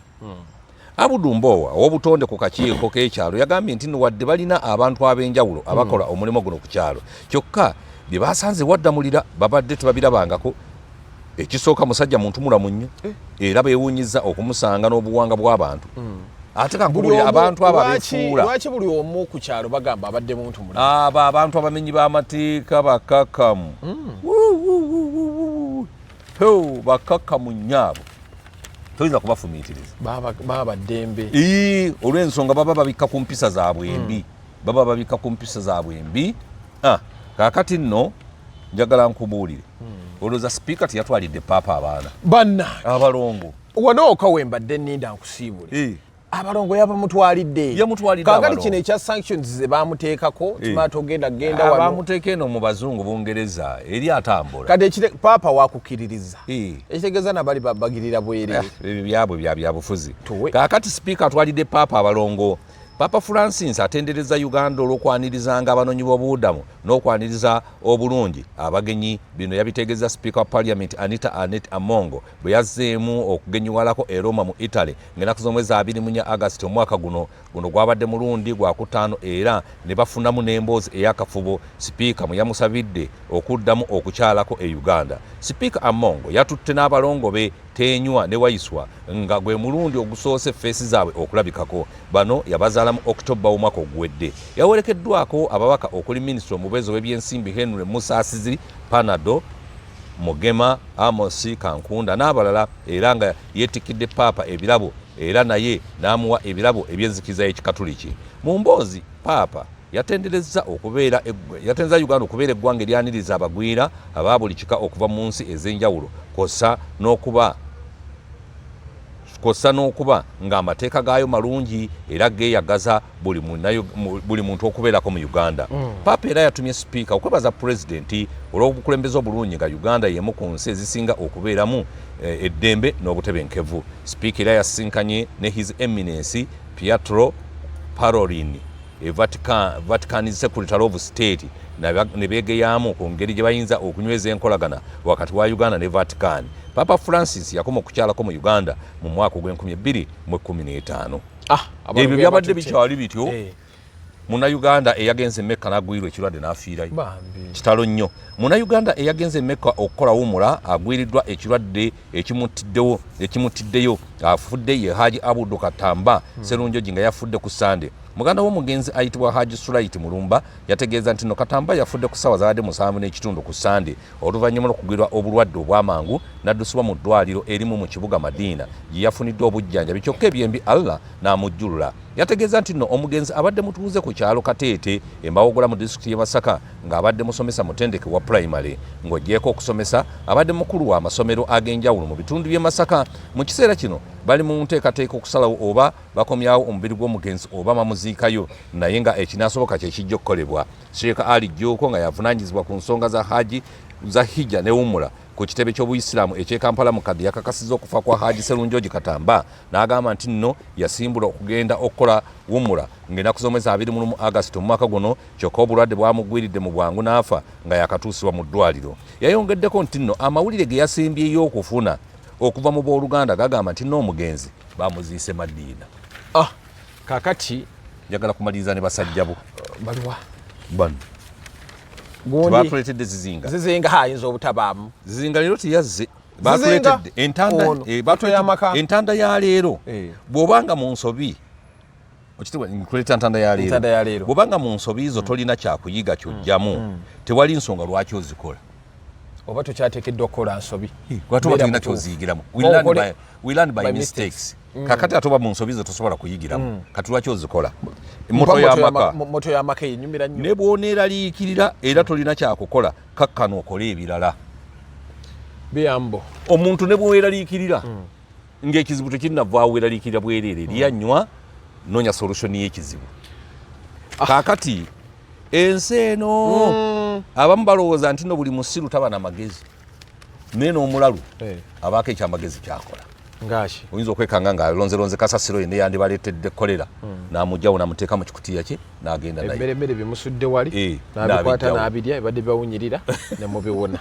Speaker 1: Abudu Mbowa ow'obutonde ku kakiiko k'ekyalo yagambye nti wadde balina abantu ab'enjawulo abakola omulimu guno ku kyalo, kyokka bye basanze wa Damulira babadde tebabirabangako. Ekisooka musajja muntu mulamu nnyo era beewuunyizza okumusanga n'obuwanga bw'abantu. Ate kankubulira abantu abo abeefuula.
Speaker 2: Lwaki buli omu ku kyalo bagamba abadde muntu mulamu?
Speaker 1: Abo abantu abamenyi b'amateeka bakakamu. Bakakamu nnyabo toyinza kubafumiitiriza.
Speaker 2: Baba baddembe.
Speaker 1: Olw'ensonga baba babikka ku mpisa zaabwe embi. Kaakati nno njagala nkubuulire. Olowooza sipiika teyatwalidde paapa abaana
Speaker 2: banna
Speaker 1: abalongo
Speaker 2: wanooka wembadde nninda nkusiibule. Abalongo yabamutwalidde. Kaakati kino ekya sanctions ze baamuteekako kimata ogenda wano.
Speaker 1: Baamuteeka eno mu bazungu Bungereza eri atambula.
Speaker 2: Kati paapa wakukkiririza. Ekitegeeza nabali babagirira bwereere.
Speaker 1: Byabwe byabufuzi. Kaakati sipiika atwalidde paapa abalongo. Papa Francis atendereza Uganda olw'okwanirizanga abanoonyi b'obubudamu n'okwaniriza obulungi abagenyi. Bino yabitegeeza Speaker wa Parliament Anita Amongo bwe yazzeemu okugenyiwalako e Roma mu Italy ng'ennaku z'omwezi 24 August omwaka guno gwabadde mulundi gwa kutaano era ne bafunamu n'emboozi ey'akafubo. Sipiika mwe yamusabidde okuddamu okukyalako e Uganda. Sipiika Amongo yatutte n'abalongo be Tenywa ne Wayiswa nga gwe mulundi ogusoose feesi zaabwe okulabikako. Bano yabazaala mu October omwaka oguwedde. Yawerekeddwako ababaka okuli Minisitule omubeezi w'ebyensimbi Henry Musasizi, Panado Mugema, Amos Kankunda n'abalala, era nga yeetikidde paapa ebirabo era naye n'amuwa ebirabo eby'enzikiza y'ekikatuliki. Mu mboozi paapa yatendereza Uganda okubeera eggwanga eryaniriza abagwira aba buli kika okuva mu nsi ez'enjawulo kossa n'okuba ng'amateeka gaayo malungi era geeyagaza buli muntu okubeerako mu Uganda. Paapa era yatumye sipiika okwebaza pulezidenti olw'obukulembeze obulungi nga Uganda y'emu ku nsi ezisinga okubeeramu eddembe n'obutebenkevu. Sipiika era yasinkanye ne His Eminence Pietro Parolin, Vatican Secretary of State, ne beegeyaamu ku ngeri gye bayinza okunyweza enkolagana wakati wa Uganda ne Vatican. Papa Francis yakoma okukyalako mu Uganda mu mwaka ogw'2015. Ebyo byabadde bikyali bityo. Munnayuganda eyagenze Mecca n'agwirwa ekirwadde n'afiirayo. Kitalo nnyo. Munnayuganda eyagenze Mecca okukola wumula agwiriddwa ekirwadde ekimutiddeyo afudde ye Haji Abudu Katamba Serunjoji nga yafudde ku Sande. Muganda w'omugenzi ayitibwa Haji Sulaiti Mulumba yategeeza nti no Katamba yafudde ku ssaawa zaabadde 7:30 ku Sande oluvannyuma lw'okugwirwa obulwadde obw'amangu n'addusibwa mu ddwaliro erimu mu kibuga Madiina gye yafuniddwa obujjanjabi kyokka ebyembi Allah n'amujjulula. Yategeeza nti no omugenzi abadde mutuuze ku kyalo Kateete Embawogola mu disitulikiti y'e Masaka ng'abadde musomesa mutendeke wa primary ng'ogyeko okusomesa abadde mukulu wa amasomero ag'enjawulo mu bitundu by'e Masaka. Mu kiseera kino bali mu nteekateeka okusalawo oba bakomyawo omubiri gw'omugenzi oba bamuziikayo, naye nga ekinaasoboka kye kijja okukolebwa. Sheikh Ali Joko nga yavunaanyizibwa ku nsonga za hijja ne wumula ku kitebe ky'Obuyisiraamu eky'e Kampala mu kadde yakakasizza okufa kwa Haji Serunjoji Katamba n'agamba nti nno yasimbula okugenda okukola wumula ng'ennaku z'omwezi 21 August mu mwaka guno kyokka obulwadde bwamugwiridde mu bwangu n'afa nga yakatuusibwa mu ddwaliro. Yayongeddeko nti nno amawulire ge yasimbyeyo okufuna okuva mu booluganda gagamba nti n'omugenzi bamuziise Madiina.
Speaker 2: Kakati
Speaker 1: njagala kumaliriza ne basajja bo
Speaker 2: baluwa
Speaker 1: bano batuletedde zizinga
Speaker 2: ayinza obutabaamu
Speaker 1: zizinga leero teyazze batuletedde entanda ya leero bw'obanga mu nsobi nkuleta ntanda ya leero bw'obanga mu nsobi zo tolina kyakuyiga kyojjamu tewali nsonga lwaki ozikola
Speaker 2: oba tokyateekeddwa okukola nsobi
Speaker 1: watuba tulina kyoziyigiramu we learn by mistakes kakati atoba mu nsobi zo tosobola kuyigiramu kati lwaki ozikola
Speaker 2: moto y'amaka enyumira nnyo
Speaker 1: ne bw'oneeraliikirira era tolina kyakukola kakkana okole ebirala
Speaker 2: biyambo
Speaker 1: omuntu ne bweweeraliikirira ng'ekizibu tekinnavaawo weeraliikirira bwereere lyanywa noonya solution y'ekizibu kaakati ensi eno abamu balowooza nti no buli musiru taba na magezi naye n'omulalu abaako ekyamagezi kyakola
Speaker 2: ngaki
Speaker 1: oyinza okwekanga ng'alonzelonze kasasiro ye neyandibaleetedde kolera n'amugyawo n'amuteeka mu kikutiya kye n'agenda naye
Speaker 2: emmere bimusudde wali n'abikwata n'abirya ebadde biwunyirira ne mubiwona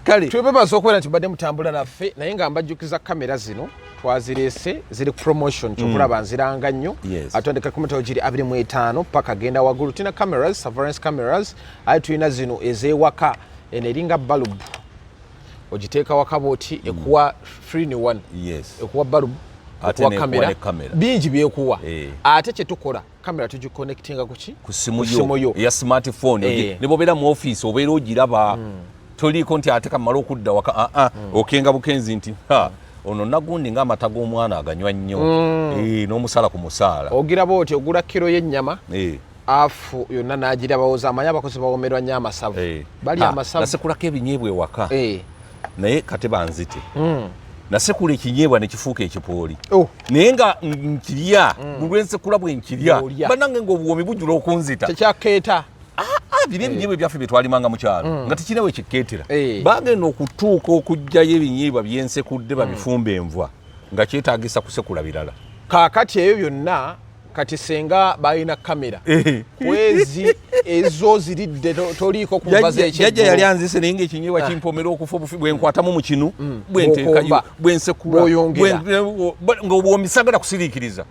Speaker 2: kale twebaza okubeera nti badde mutambula naffe naye nga mbajjukiza kamera zino twazireese ziri promotion kyokulaba nziranga nnyo atondeka kumetawo giri 25 paka agenda waggulu tulina cameras surveillance cameras aye tulina zino ez'ewaka eno eringa balubu ogiteeka wakaba oti ekuwa 3-in-1 ekuwa balubu ekuwa kamera bingi byekuwa ate kyetukola kamera tugiconnectinga ku simu yo
Speaker 1: eya smartphone ne bwobeera mu office obeera ogiraba toliiko nti ate kamala okudda waka okenga bukenzi nti ono nagundi ng'amata g'omwana aganywa nnyo n'omusala ku musaala
Speaker 2: ogiraba oti ogula kiro y'ennyama afu yonna n'agirabawoza amanyi abakozi bawomerwa nnyo amasavu bali amasavu
Speaker 1: nasekulako ebinyeebwa ewaka naye kate banzite nasekula ekinyeebwa ne kifuuka ekipooli naye nga nkirya lwensekula bwe nkirya bannange ng'obuwomi bujjula okunzita
Speaker 2: tekyakeeta
Speaker 1: biri ebinyeebwa byaffe bye twalimanga mu kyalo nga tekinawe kikkeetera bagenda okutuuka okuggyayo ebinyeebwa byensekudde babifumba envwa nga kyetaagisa kusekula birala
Speaker 2: kaakati ebyo byonna kati senga balina kamera kwezi ezo ziridde toliiko kumbaza ekyo
Speaker 1: jajja yali anzise naye ng'ekinyeebwa kimpomera okufa obufi bwe nkwatamu mu kinu bwenteekayo bwensekula ng'obwomi sagala kusiriikiriza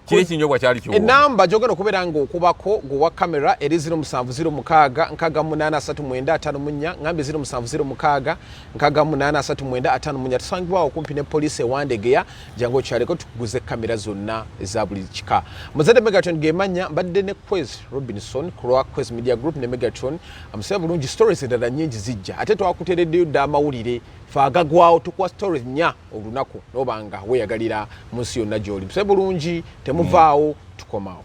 Speaker 1: kiri ekinyeebwa kyali kiwo
Speaker 2: enamba gyogenda okubeera ng'okubako gwewa kamera eri 0706 ngambe 0706 tusangibwawo okumpi ne poliisi ewandegeya jangu okyaleko tukuguze kamera zonna eza buli kika muzadde Megatron gemanya mbadde ne Quez Robinson ku lwa Quez Media Group ne Megatron amusaba bulungi stories endala nnyingi zijja ate twakuteereddeyo dda amawulire faagagwawo tukuwa stories nnya olunaku n'obanga weeyagalira mu nsi yonna gy'oli musaba bulungi temuvaawo tukomawo